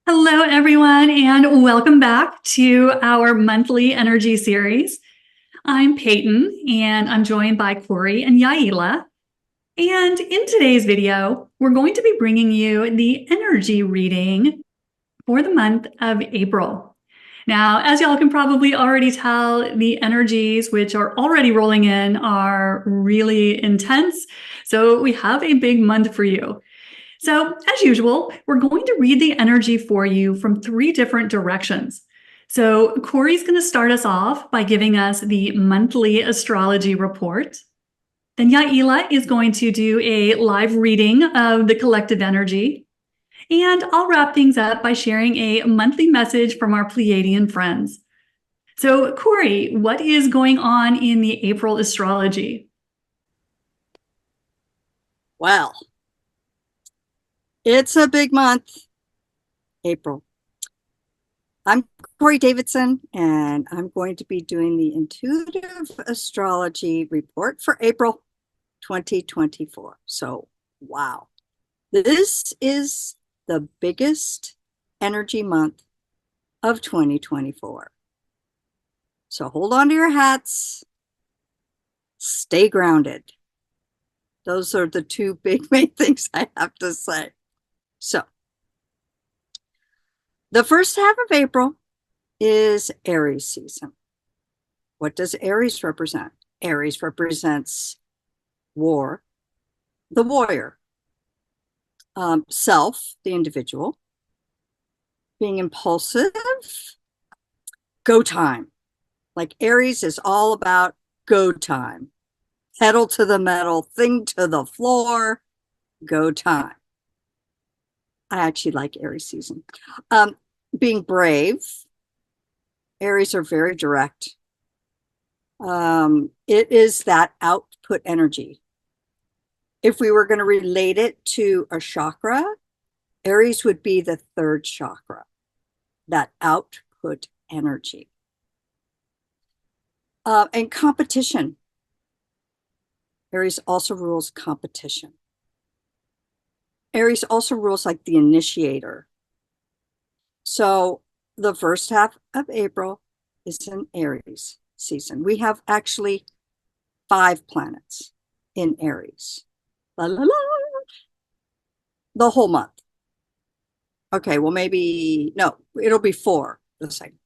Hello, everyone, and welcome back to our monthly energy series. I'm Peyton, and I'm joined by Corey and Yaila. And in today's video, we're going to be bringing you the energy reading for the month of April. Now, as y'all can probably already tell, the energies which are already rolling in are really intense. So we have a big month for you. So, as usual, we're going to read the energy for you from 3 different directions. So, Corey's going to start us off by giving us the monthly astrology report. Then Yaila is going to do a live reading of the collective energy. And I'll wrap things up by sharing a monthly message from our Pleiadian friends. So, Corey, what is going on in the April astrology? Well, it's a big month, April. I'm Corey Davidson, and I'm going to be doing the Intuitive Astrology Report for April 2024. So, wow. This is the biggest energy month of 2024. So hold on to your hats. Stay grounded. Those are the 2 big main things I have to say. So, the first half of April is Aries season. What does Aries represent? Aries represents war, the warrior, self, the individual, being impulsive, go time. Like Aries is all about go time, pedal to the metal, thing to the floor, go time. I actually like Aries season. Being brave. Aries are very direct. It is that output energy. If we were going to relate it to a chakra, Aries would be the 3rd chakra, that output energy. And competition. Aries also rules competition. Aries also rules like the initiator. So the first half of April is an Aries season. We have actually 5 planets in Aries. La, la, la. The whole month. Okay, well, maybe, no, it'll be 4 the same,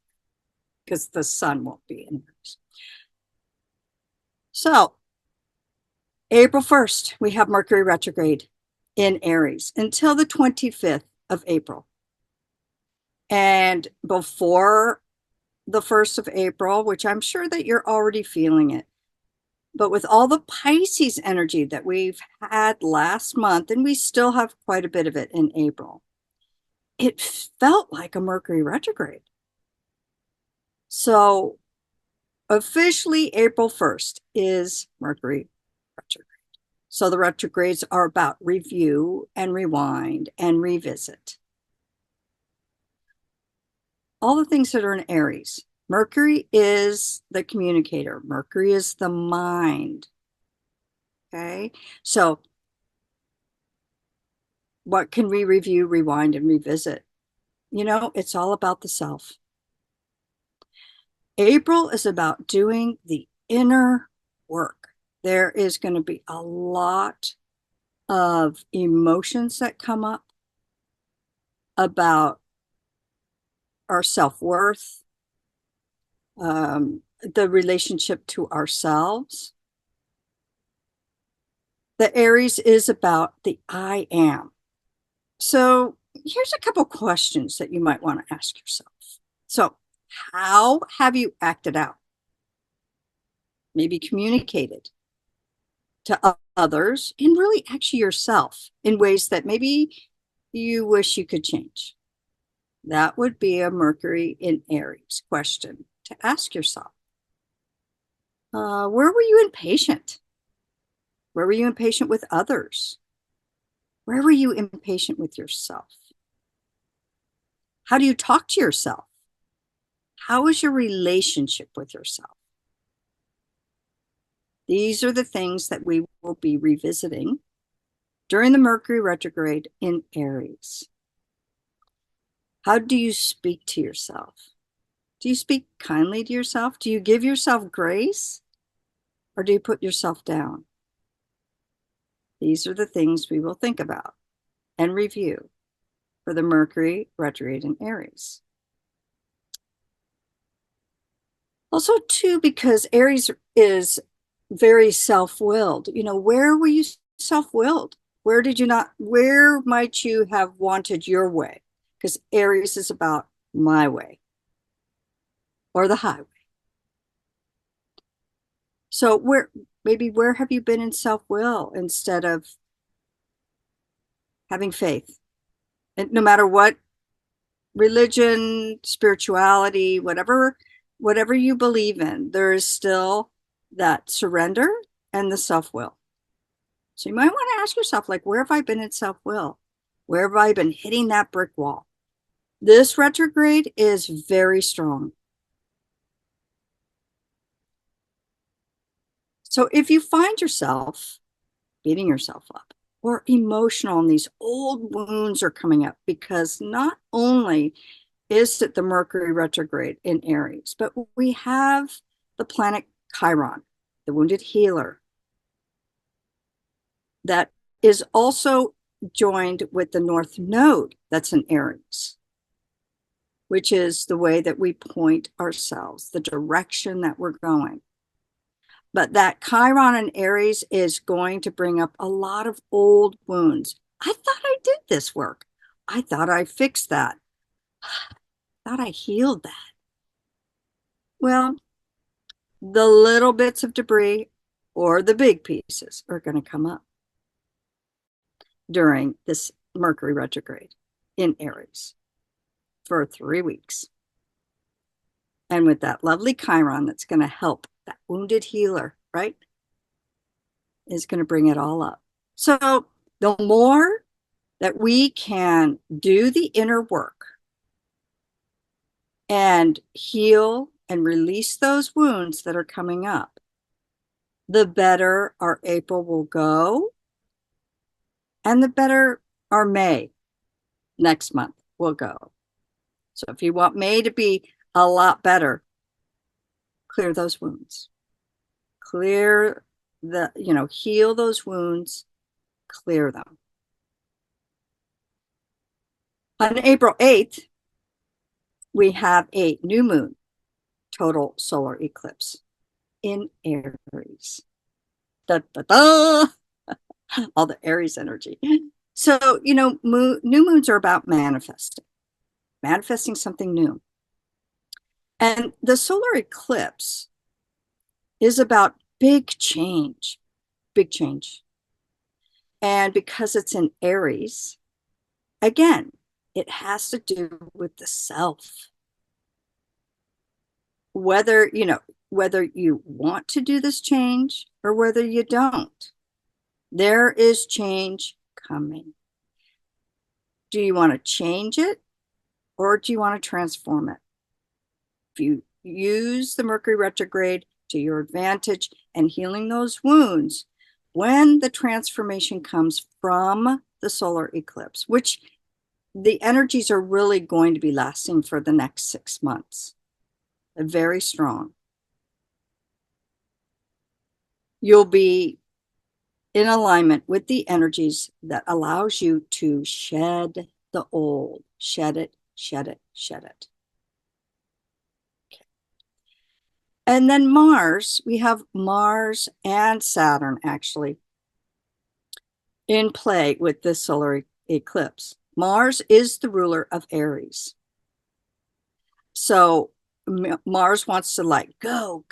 because the sun won't be in Aries. So April 1st, we have Mercury retrograde in Aries until the 25th of April. And before the 1st of April, which I'm sure that you're already feeling it, but with all the Pisces energy that we've had last month, and we still have quite a bit of it in April, it felt like a Mercury retrograde. So officially April 1st is Mercury retrograde. So the retrogrades are about review and rewind and revisit. All the things that are in Aries. Mercury is the communicator. Mercury is the mind. Okay, so what can we review, rewind, and revisit? You know, it's all about the self. April is about doing the inner work. There is going to be a lot of emotions that come up about our self-worth, the relationship to ourselves. The Aries is about the I am. So here's a couple questions that you might want to ask yourself. So how have you acted out? Maybe communicated to others, and really actually yourself, in ways that maybe you wish you could change. That would be a Mercury in Aries question to ask yourself. Where were you impatient? Where were you impatient with others? Where were you impatient with yourself? How do you talk to yourself? How is your relationship with yourself? These are the things that we will be revisiting during the Mercury retrograde in Aries. How do you speak to yourself? Do you speak kindly to yourself? Do you give yourself grace? Or do you put yourself down? These are the things we will think about and review for the Mercury retrograde in Aries. Also, too, because Aries is very self-willed. Where were you self-willed? Where might you have wanted your way? Because Aries is about my way or the highway. So where have you been in self-will instead of having faith? And no matter what religion, spirituality, whatever you believe in, there is still that surrender and the self-will. So you might want to ask yourself, like, where have I been in self-will? Where have I been hitting that brick wall? This retrograde is very strong. So if you find yourself beating yourself up or emotional and these old wounds are coming up, because not only is it the Mercury retrograde in Aries, but we have the planet Chiron, the wounded healer, that is also joined with the North Node that's in Aries, which is the way that we point ourselves, the direction that we're going. But that Chiron in Aries is going to bring up a lot of old wounds. I thought I did this work. I thought I fixed that. I thought I healed that. Well, the little bits of debris or the big pieces are going to come up during this Mercury retrograde in Aries for 3 weeks. And with that lovely Chiron that's going to help that wounded healer, right, is going to bring it all up. So the more that we can do the inner work and heal and release those wounds that are coming up, the better our April will go, and the better our May next month will go. So if you want May to be a lot better, clear those wounds. Clear heal those wounds, clear them. On April 8th, we have a new moon, total solar eclipse in Aries. Da, da, da. All the Aries energy. So, new moons are about manifesting something new. And the solar eclipse is about big change. And because it's in Aries, again, it has to do with the self. Whether you want to do this change or whether you don't, there is change coming. Do you want to change it or do you want to transform it? If you use the Mercury retrograde to your advantage and healing those wounds, when the transformation comes from the solar eclipse, which the energies are really going to be lasting for the next 6 months, they're very strong. You'll be in alignment with the energies that allows you to shed the old, shed it. Okay. And then Mars, we have Mars and Saturn actually in play with this solar eclipse. Mars is the ruler of Aries. So Mars wants to go.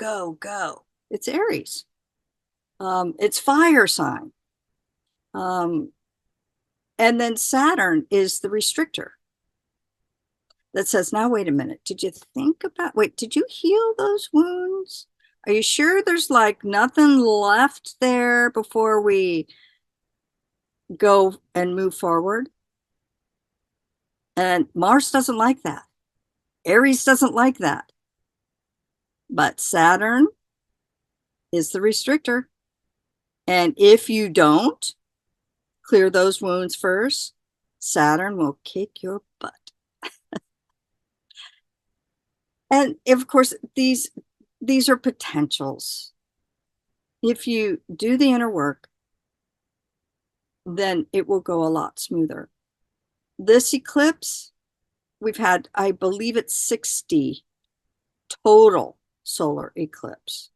It's Aries. It's fire sign. And then Saturn is the restrictor that says, now, wait a minute. Did you heal those wounds? Are you sure there's nothing left there before we go and move forward? And Mars doesn't like that. Aries doesn't like that. But Saturn is the restrictor. And if you don't clear those wounds first, Saturn will kick your butt. And of course, these are potentials. If you do the inner work, then it will go a lot smoother. This eclipse, we've had, I believe it's 60 total solar eclipse.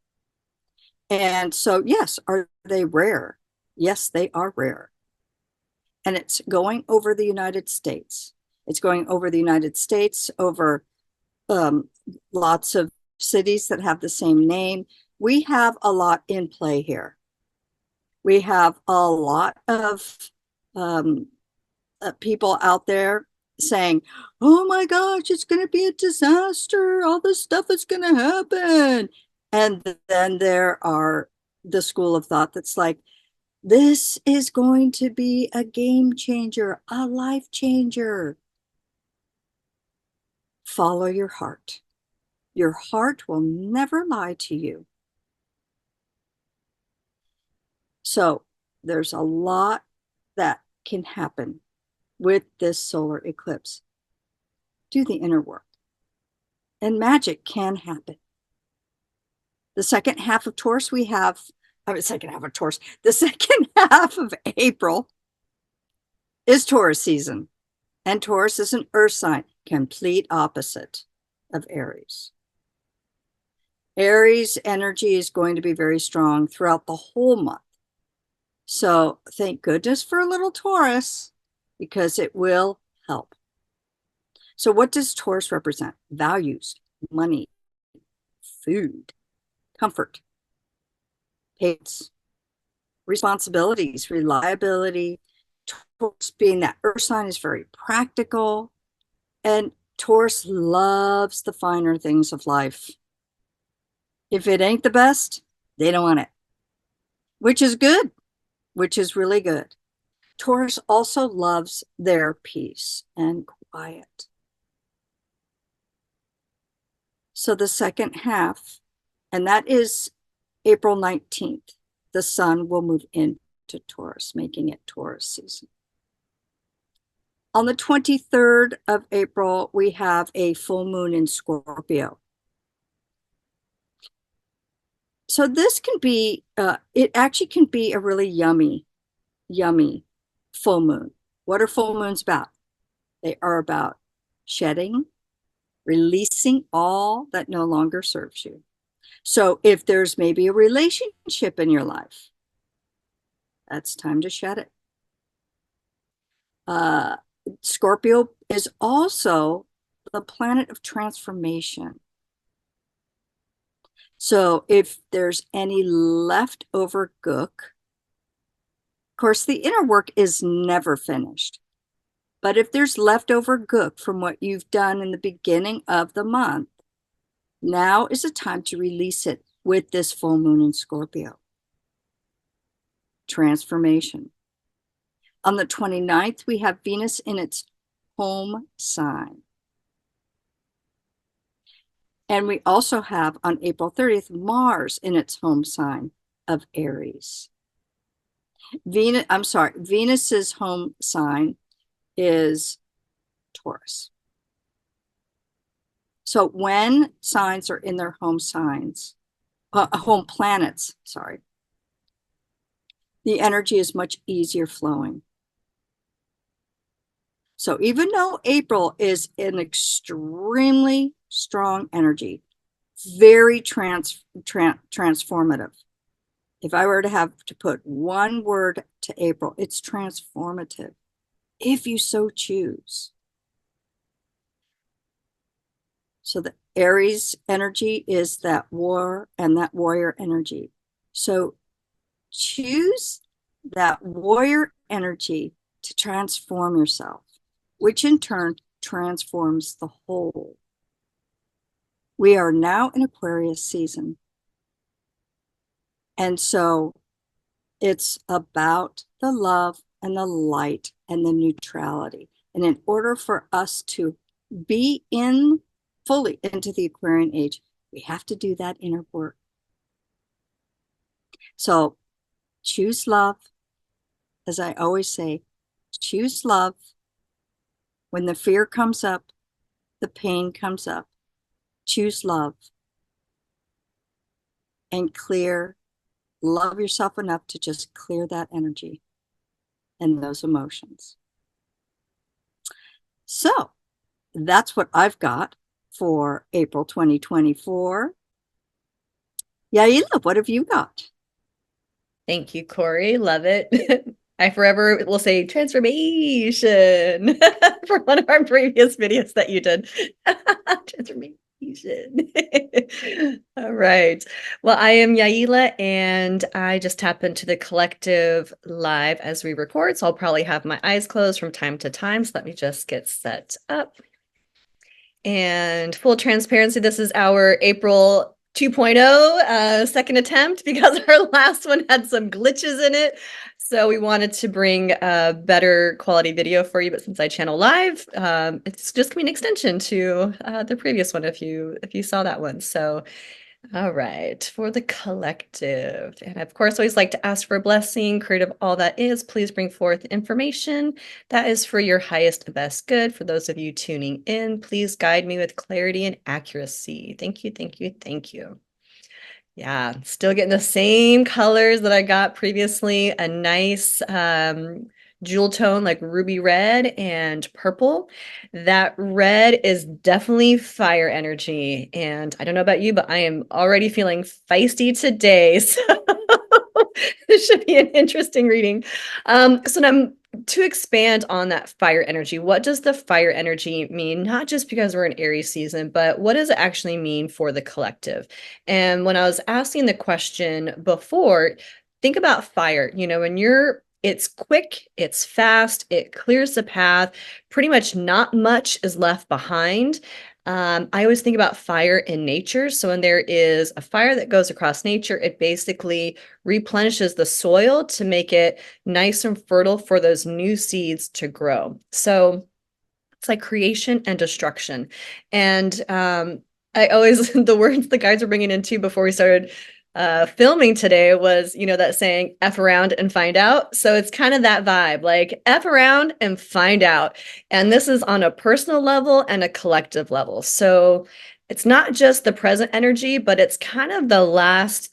And so, yes, are they rare? Yes, they are rare. And it's going over the United States. It's going over the United States, over lots of cities that have the same name. We have a lot in play here. We have a lot of people out there saying, oh my gosh, it's going to be a disaster. All this stuff is going to happen. And then there are the school of thought that's like, this is going to be a game changer, a life changer. Follow your heart. Your heart will never lie to you. So there's a lot that can happen with this solar eclipse. Do the inner work. And magic can happen. The second half of Taurus, the second half of April is Taurus season. And Taurus is an earth sign, complete opposite of Aries. Aries energy is going to be very strong throughout the whole month. So thank goodness for a little Taurus, because it will help. So what does Taurus represent? Values, money, food, comfort, patience, responsibilities, reliability. Taurus, being that earth sign, is very practical. And Taurus loves the finer things of life. If it ain't the best, they don't want it, which is good, which is really good. Taurus also loves their peace and quiet. So the second half, and that is April 19th, the sun will move into Taurus, making it Taurus season. On the 23rd of April, we have a full moon in Scorpio. So this can be, it actually can be a really yummy full moon. What are full moons about? They are about shedding, releasing all that no longer serves you. So if there's maybe a relationship in your life, that's time to shed it. Scorpio is also the planet of transformation. So if there's any leftover gook, of course, the inner work is never finished. But if there's leftover gook from what you've done in the beginning of the month, now is the time to release it with this full moon in Scorpio. Transformation. On the 29th, we have Venus in its home sign. And we also have on April 30th, Mars in its home sign of Aries. Venus's home sign is Taurus. So when signs are in their home signs, home planets, the energy is much easier flowing. So even though April is an extremely strong energy, very transformative. If I were to have to put one word to April, it's transformative, if you so choose. So the Aries energy is that war and that warrior energy. So choose that warrior energy to transform yourself, which in turn transforms the whole. We are now in Aquarius season. And so it's about the love and the light and the neutrality. And in order for us to be fully into the Aquarian age, we have to do that inner work. So choose love. As I always say, choose love. When the fear comes up, the pain comes up, choose love, and love yourself enough to just clear that energy and those emotions. So that's what I've got for April 2024. Yaila, what have you got? Thank you, Corey. Love it. I forever will say transformation for one of our previous videos that you did. Transformation. All right. Well, I am Yaila, and I just tap into the collective live as we record. So I'll probably have my eyes closed from time to time. So let me just get set up. And full transparency, this is our April 2.0 second attempt because our last one had some glitches in it. So we wanted to bring a better quality video for you, but since I channel live, it's just gonna be an extension to the previous one if you saw that one. So all right, for the collective. And of course, always like to ask for a blessing, creative all that is. Please bring forth information that is for your highest and best good. For those of you tuning in, please guide me with clarity and accuracy. Thank you, thank you, thank you. Yeah, still getting the same colors that I got previously. A nice jewel tone like ruby red and purple. That red is definitely fire energy. And I don't know about you, but I am already feeling feisty today. So this should be an interesting reading. So now to expand on that fire energy, what does the fire energy mean? Not just because we're in Aries season, but what does it actually mean for the collective? And when I was asking the question before, think about fire. You know, when it's quick, it's fast, it clears the path, pretty much not much is left behind. I always think about fire in nature. So when there is a fire that goes across nature, it basically replenishes the soil to make it nice and fertile for those new seeds to grow. So it's like creation and destruction. And I always, the words the guys were bringing in too before we started filming today was, you know, that saying, F around and find out. So it's kind of that vibe, like F around and find out. And this is on a personal level and a collective level. So it's not just the present energy, but it's kind of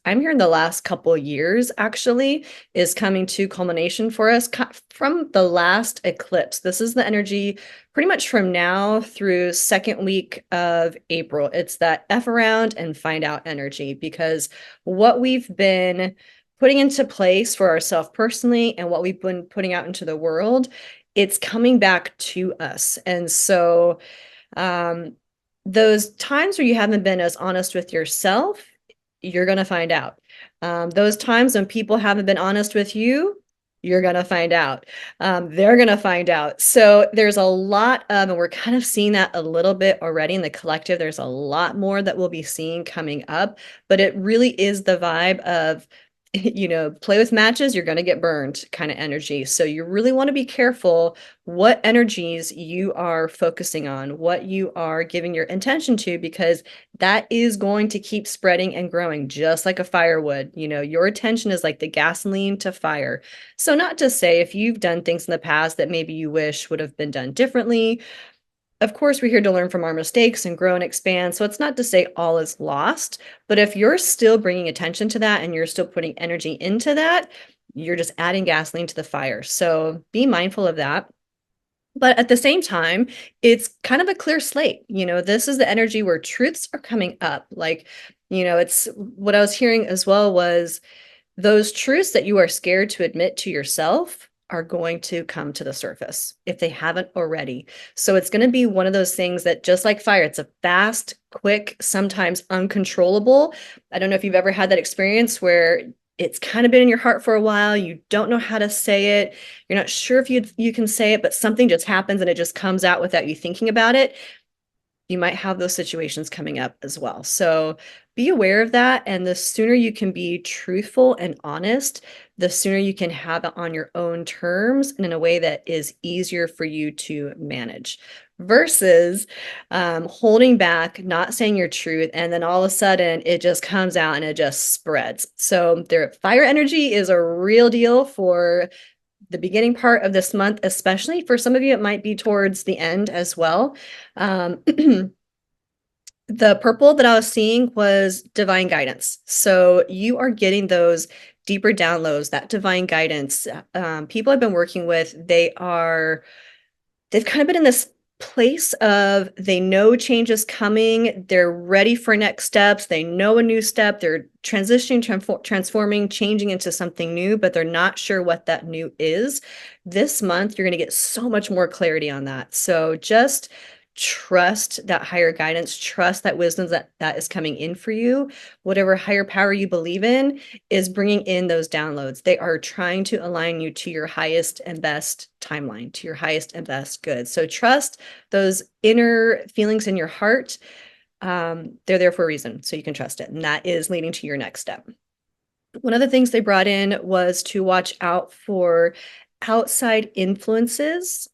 I'm hearing the last couple years actually is coming to culmination for us from the last eclipse. This is the energy pretty much from now through second week of April. It's that F around and find out energy, because what we've been putting into place for ourselves personally and what we've been putting out into the world, it's coming back to us. And so those times where you haven't been as honest with yourself, you're going to find out. Those times when people haven't been honest with you, you're going to find out. They're going to find out. So there's a lot of, and we're kind of seeing that a little bit already in the collective. There's a lot more that we'll be seeing coming up, but it really is the vibe of, you know, play with matches, you're going to get burned kind of energy. So you really want to be careful what energies you are focusing on, what you are giving your attention to, because that is going to keep spreading and growing just like a firewood. You know, your attention is like the gasoline to fire. So not to say if you've done things in the past that maybe you wish would have been done differently. Of course, we're here to learn from our mistakes and grow and expand. So it's not to say all is lost, but if you're still bringing attention to that and you're still putting energy into that, you're just adding gasoline to the fire. So be mindful of that. But at the same time, it's kind of a clear slate. You know, this is the energy where truths are coming up. Like, you know, it's what I was hearing as well was those truths that you are scared to admit to yourself are going to come to the surface if they haven't already. So it's going to be one of those things that, just like fire, it's a fast, quick, sometimes uncontrollable. I don't know if you've ever had that experience where it's kind of been in your heart for a while. You don't know how to say it. You're not sure if you can say it, but something just happens and it just comes out without you thinking about it. You might have those situations coming up as well. So be aware of that. And the sooner you can be truthful and honest, the sooner you can have it on your own terms and in a way that is easier for you to manage versus holding back, not saying your truth. And then all of a sudden it just comes out and it just spreads. So their fire energy is a real deal for the beginning part of this month, especially for some of you, it might be towards the end as well. The purple that I was seeing was divine guidance. So you are getting those deeper downloads, that divine guidance. People I've been working with, they've kind of been in this place of they know change is coming. They're ready for next steps. They know a new step. They're transitioning, transforming, changing into something new, but they're not sure what that new is. This month, you're going to get so much more clarity on that. So just trust that higher guidance, trust that wisdom that is coming in for you. Whatever higher power you believe in is bringing in those downloads. They are trying to align you to your highest and best timeline, to your highest and best good. So trust those inner feelings in your heart. They're there for a reason, so you can trust it. And that is leading to your next step. One of the things they brought in was to watch out for outside influences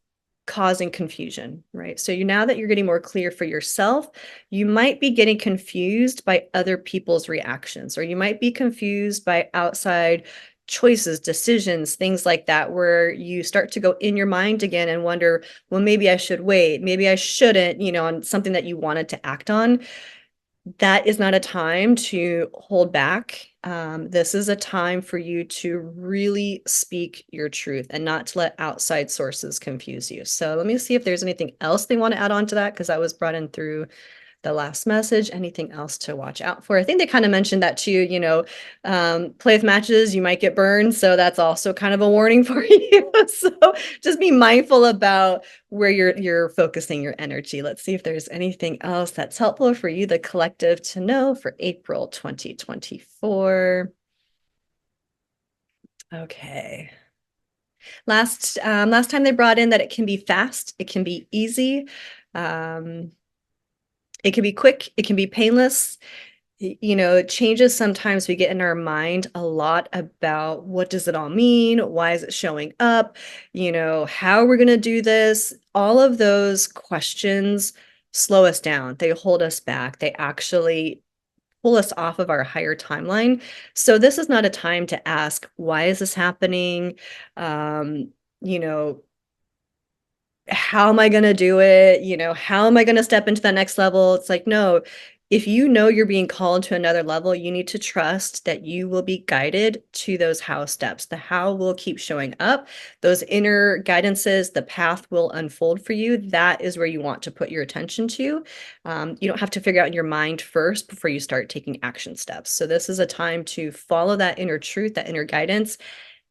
causing confusion, right? So now that you're getting more clear for yourself, you might be getting confused by other people's reactions, or you might be confused by outside choices, decisions, things like that, where you start to go in your mind again and wonder, well, maybe I should wait, maybe I shouldn't, on something that you wanted to act on. That is not a time to hold back. This is a time for you to really speak your truth and not to let outside sources confuse you. So let me see if there's anything else they want to add on to that, because that was brought in through the last message. Anything else to watch out for? I think they kind of mentioned that too, play with matches, you might get burned. So that's also kind of a warning for you. So just be mindful about where you're focusing your energy. Let's see if there's anything else that's helpful for you, the collective, to know for April 2024. Okay. Last time they brought in that it can be fast, it can be easy. It can be quick, it can be painless. Changes sometimes we get in our mind a lot about what does it all mean? Why is it showing up? How are we going to do this? All of those questions slow us down. They hold us back. They actually pull us off of our higher timeline. So this is not a time to ask, why is this happening? How am I going to do it? How am I going to step into that next level? It's like, no, if you know you're being called to another level, you need to trust that you will be guided to those how steps. The how will keep showing up. Those inner guidances, the path will unfold for you. That is where you want to put your attention to. You don't have to figure out in your mind first before you start taking action steps. So this is a time to follow that inner truth, that inner guidance.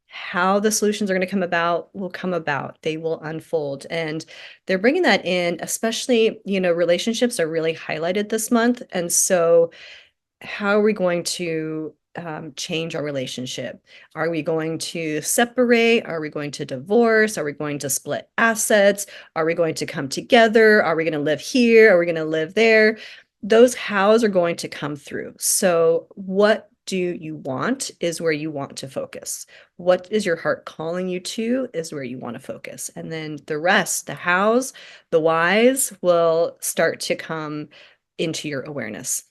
How the solutions are going to come about will come about. They will unfold. And they're bringing that in, especially, relationships are really highlighted this month. And so how are we going to change our relationship? Are we going to separate? Are we going to divorce? Are we going to split assets? Are we going to come together? Are we going to live here? Are we going to live there? Those hows are going to come through. So what do you want is where you want to focus. What is your heart calling you to is where you want to focus. And then the rest, the hows, the whys will start to come into your awareness.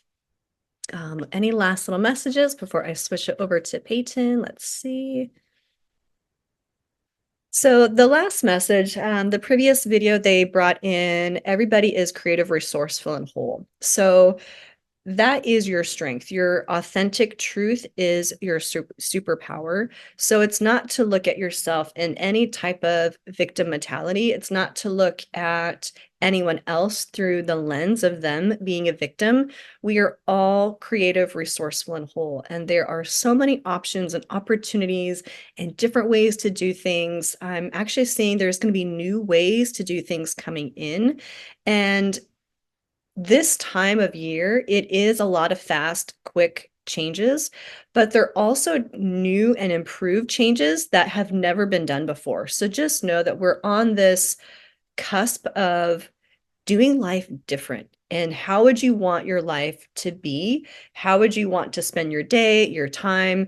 Any last little messages before I switch it over to Peyton? Let's see. So the last message, the previous video, they brought in everybody is creative, resourceful, and whole. So that is your strength. Your authentic truth is your superpower. So it's not to look at yourself in any type of victim mentality. It's not to look at anyone else through the lens of them being a victim. We are all creative, resourceful, and whole. And there are so many options and opportunities and different ways to do things. I'm actually seeing there's going to be new ways to do things coming in. And this time of year, it is a lot of fast, quick changes, but they're also new and improved changes that have never been done before. So just know that we're on this cusp of doing life different. And how would you want your life to be? How would you want to spend your day, your time?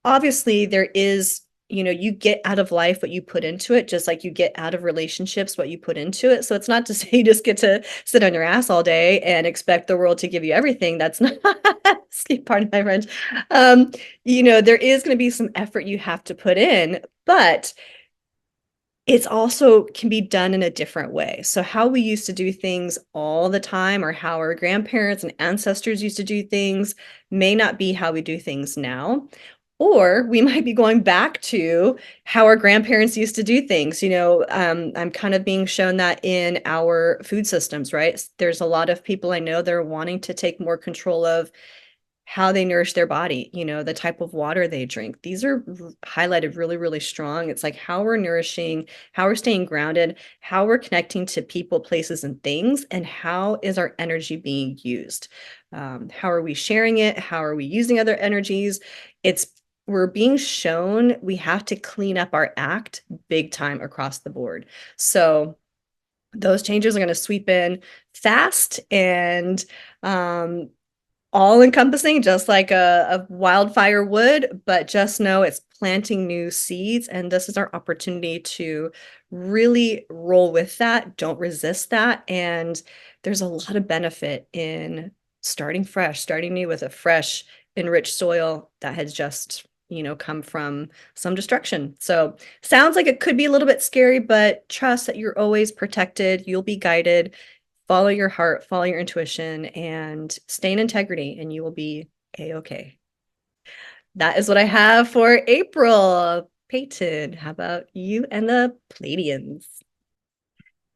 Obviously, there is you get out of life what you put into it, just like you get out of relationships what you put into it. So it's not to say you just get to sit on your ass all day and expect the world to give you everything. That's not, pardon my French. There is going to be some effort you have to put in, but it's also can be done in a different way. So how we used to do things all the time, or how our grandparents and ancestors used to do things, may not be how we do things now. Or we might be going back to how our grandparents used to do things. I'm kind of being shown that in our food systems, right? There's a lot of people I know that are wanting to take more control of how they nourish their body, the type of water they drink. These are highlighted really, really strong. It's like how we're nourishing, how we're staying grounded, how we're connecting to people, places, and things, and how is our energy being used? How are we sharing it? How are we using other energies? We're being shown we have to clean up our act big time across the board. So those changes are going to sweep in fast and all encompassing, just like a wildfire would, but just know it's planting new seeds. And this is our opportunity to really roll with that. Don't resist that. And there's a lot of benefit in starting fresh, starting new with a fresh, enriched soil that has just, come from some destruction. So sounds like it could be a little bit scary, but trust that you're always protected. You'll be guided. Follow your heart, follow your intuition, and stay in integrity, and you will be A-okay. That is what I have for April. Peyton, how about you and the Pleiadians?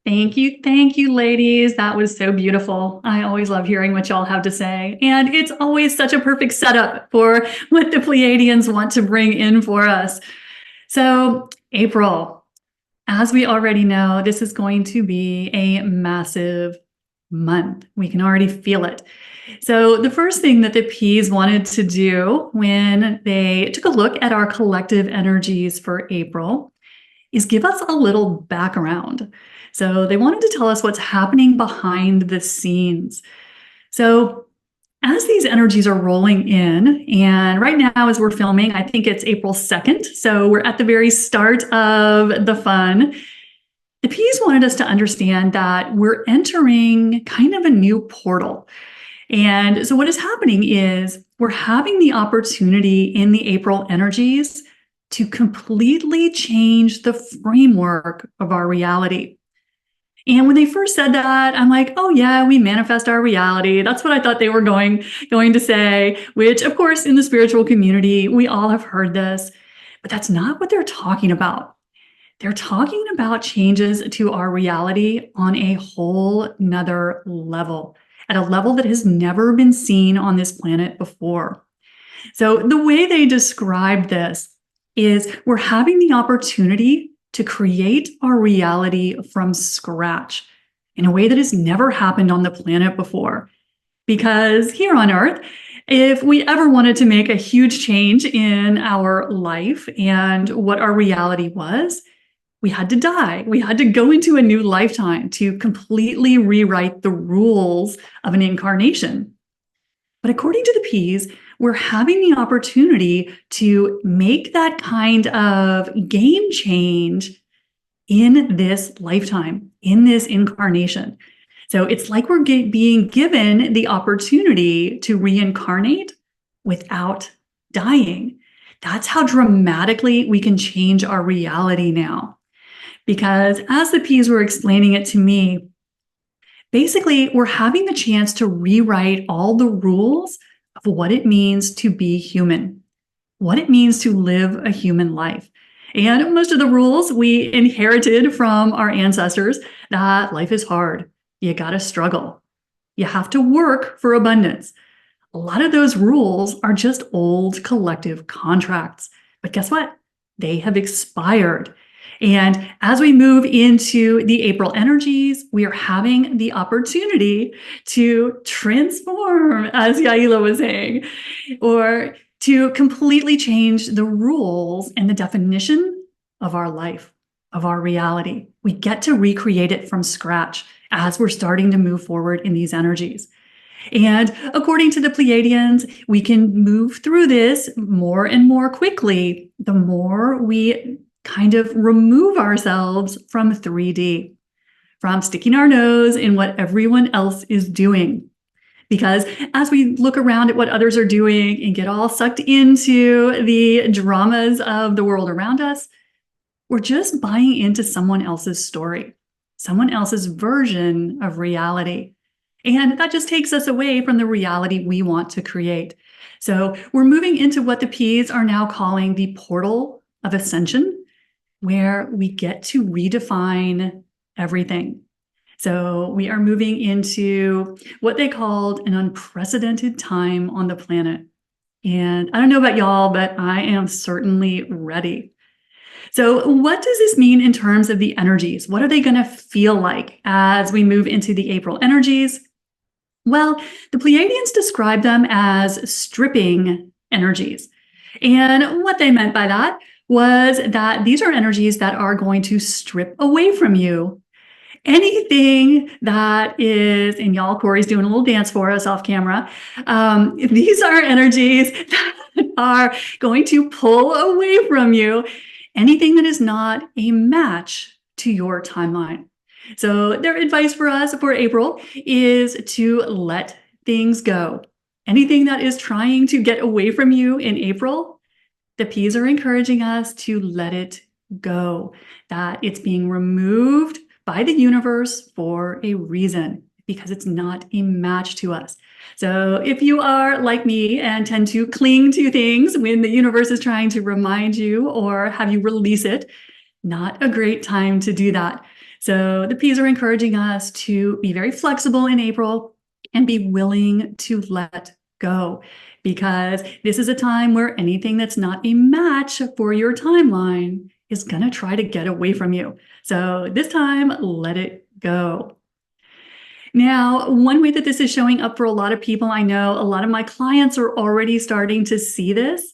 Thank you, ladies. That was so beautiful. I always love hearing what y'all have to say. And it's always such a perfect setup for what the Pleiadians want to bring in for us. So, April, as we already know, this is going to be a massive month. We can already feel it. So the first thing that the P's wanted to do when they took a look at our collective energies for April is give us a little background. So they wanted to tell us what's happening behind the scenes. So as these energies are rolling in, and right now as we're filming, I think it's April 2nd, so we're at the very start of the fun. The P's wanted us to understand that we're entering kind of a new portal. And so what is happening is we're having the opportunity in the April energies to completely change the framework of our reality. And when they first said that, I'm like, oh yeah, we manifest our reality. That's what I thought they were going to say, which of course in the spiritual community, we all have heard this, but that's not what they're talking about. They're talking about changes to our reality on a whole nother level, at a level that has never been seen on this planet before. So the way they described this is we're having the opportunity to create our reality from scratch in a way that has never happened on the planet before. Because here on Earth, if we ever wanted to make a huge change in our life and what our reality was, we had to die. We had to go into a new lifetime to completely rewrite the rules of an incarnation. But according to the P's, we're having the opportunity to make that kind of game change in this lifetime, in this incarnation. So it's like we're being given the opportunity to reincarnate without dying. That's how dramatically we can change our reality now. Because as the P's were explaining it to me, basically, we're having the chance to rewrite all the rules of what it means to be human, what it means to live a human life. And most of the rules we inherited from our ancestors, that life is hard. You gotta struggle. You have to work for abundance. A lot of those rules are just old collective contracts. But guess what? They have expired. And as we move into the April energies, we are having the opportunity to transform, as Yaila was saying, or to completely change the rules and the definition of our life, of our reality. We get to recreate it from scratch as we're starting to move forward in these energies. And according to the Pleiadians, we can move through this more and more quickly the more we kind of remove ourselves from 3D, from sticking our nose in what everyone else is doing. Because as we look around at what others are doing and get all sucked into the dramas of the world around us, we're just buying into someone else's story, someone else's version of reality. And that just takes us away from the reality we want to create. So we're moving into what the P's are now calling the portal of ascension, where we get to redefine everything. So we are moving into what they called an unprecedented time on the planet. And I don't know about y'all, but I am certainly ready. So what does this mean in terms of the energies? What are they going to feel like as we move into the April energies? Well, the Pleiadians describe them as stripping energies. And what they meant by that was that these are energies that are going to strip away from you anything that is, and y'all, Corey's doing a little dance for us off camera. These are energies that are going to pull away from you anything that is not a match to your timeline. So their advice for us for April is to let things go. Anything that is trying to get away from you in April, the P's are encouraging us to let it go, that it's being removed by the universe for a reason, because it's not a match to us. So if you are like me and tend to cling to things when the universe is trying to remind you or have you release it, not a great time to do that. So the P's are encouraging us to be very flexible in April and be willing to let go, because this is a time where anything that's not a match for your timeline is going to try to get away from you. So this time, let it go. Now, one way that this is showing up for a lot of people, I know a lot of my clients are already starting to see this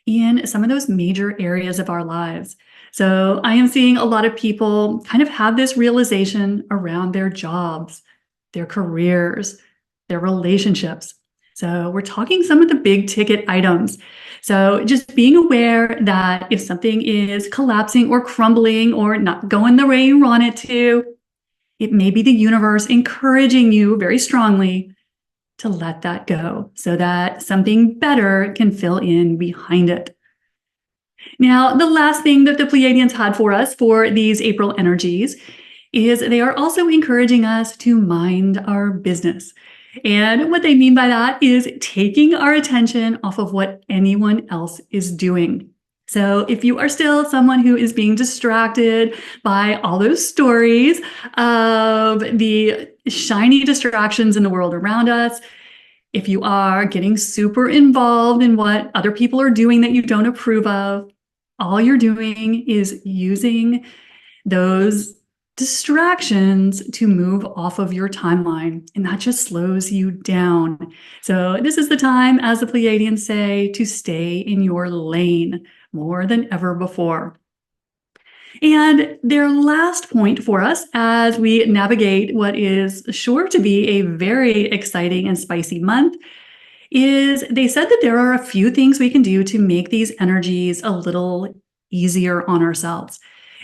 in some of those major areas of our lives. So I am seeing a lot of people kind of have this realization around their jobs, their careers, their relationships. So we're talking some of the big ticket items. So just being aware that if something is collapsing or crumbling or not going the way you want it to, it may be the universe encouraging you very strongly to let that go so that something better can fill in behind it. Now, the last thing that the Pleiadians had for us for these April energies is they are also encouraging us to mind our business. And what they mean by that is taking our attention off of what anyone else is doing. So if you are still someone who is being distracted by all those stories of the shiny distractions in the world around us, if you are getting super involved in what other people are doing that you don't approve of, all you're doing is using those distractions to move off of your timeline, and that just slows you down. So this is the time, as the Pleiadians say, to stay in your lane more than ever before. And their last point for us as we navigate what is sure to be a very exciting and spicy month is they said that there are a few things we can do to make these energies a little easier on ourselves.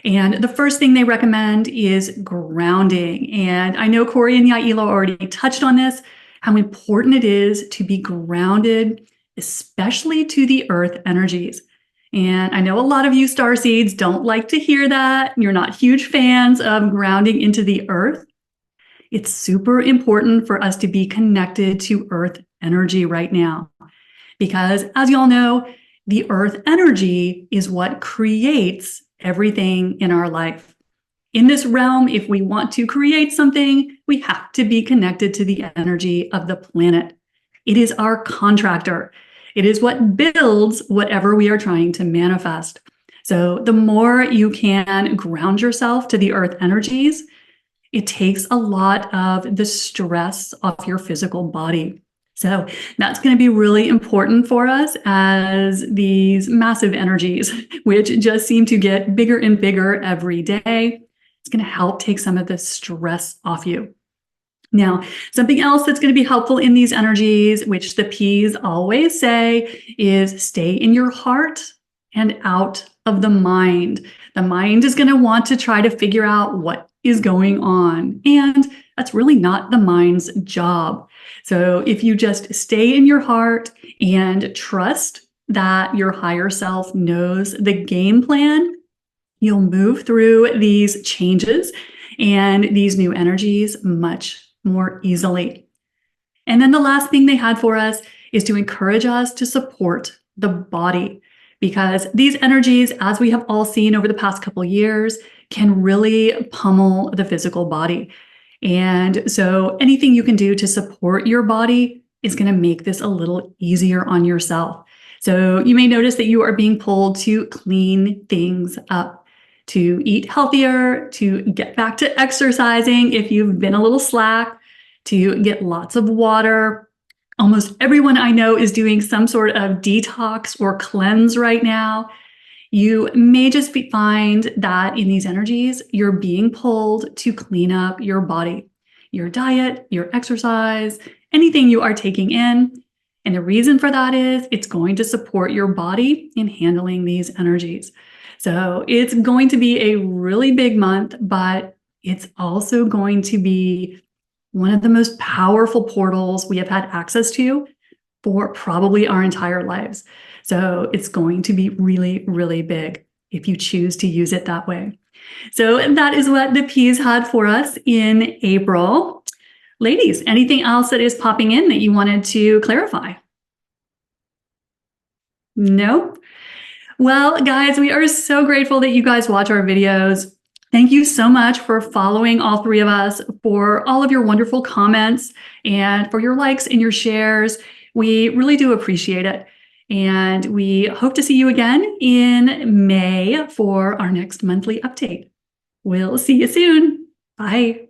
And the first thing they recommend is grounding. And I know Corey and Yaila already touched on this, how important it is to be grounded, especially to the earth energies. And I know a lot of you starseeds don't like to hear that. You're not huge fans of grounding into the earth. It's super important for us to be connected to earth energy right now, because as you all know, the earth energy is what creates everything in our life. In this realm, if we want to create something, we have to be connected to the energy of the planet. It is our contractor. It is what builds whatever we are trying to manifest. So the more you can ground yourself to the earth energies, it takes a lot of the stress off your physical body. So that's going to be really important for us as these massive energies, which just seem to get bigger and bigger every day. It's going to help take some of the stress off you. Now, something else that's going to be helpful in these energies, which the P's always say, is stay in your heart and out of the mind. The mind is going to want to try to figure out what is going on, and that's really not the mind's job. So if you just stay in your heart and trust that your higher self knows the game plan, You'll move through these changes and these new energies much more easily. And then the last thing they had for us is to encourage us to support the body, because these energies, as we have all seen over the past couple of years, can really pummel the physical body. And so anything you can do to support your body is going to make this a little easier on yourself. So you may notice that you are being pulled to clean things up, to eat healthier, to get back to exercising if you've been a little slack, to get lots of water. Almost everyone I know is doing some sort of detox or cleanse right now. You may just find that in these energies, you're being pulled to clean up your body, your diet, your exercise, anything you are taking in. And the reason for that is it's going to support your body in handling these energies. So it's going to be a really big month, but it's also going to be one of the most powerful portals we have had access to for probably our entire lives. So it's going to be really, really big if you choose to use it that way. So that is what the P's had for us in April. Ladies, anything else that is popping in that you wanted to clarify? No? Well, guys, we are so grateful that you guys watch our videos. Thank you so much for following all three of us, for all of your wonderful comments, and for your likes and your shares. We really do appreciate it. And we hope to see you again in May for our next monthly update. We'll see you soon. Bye.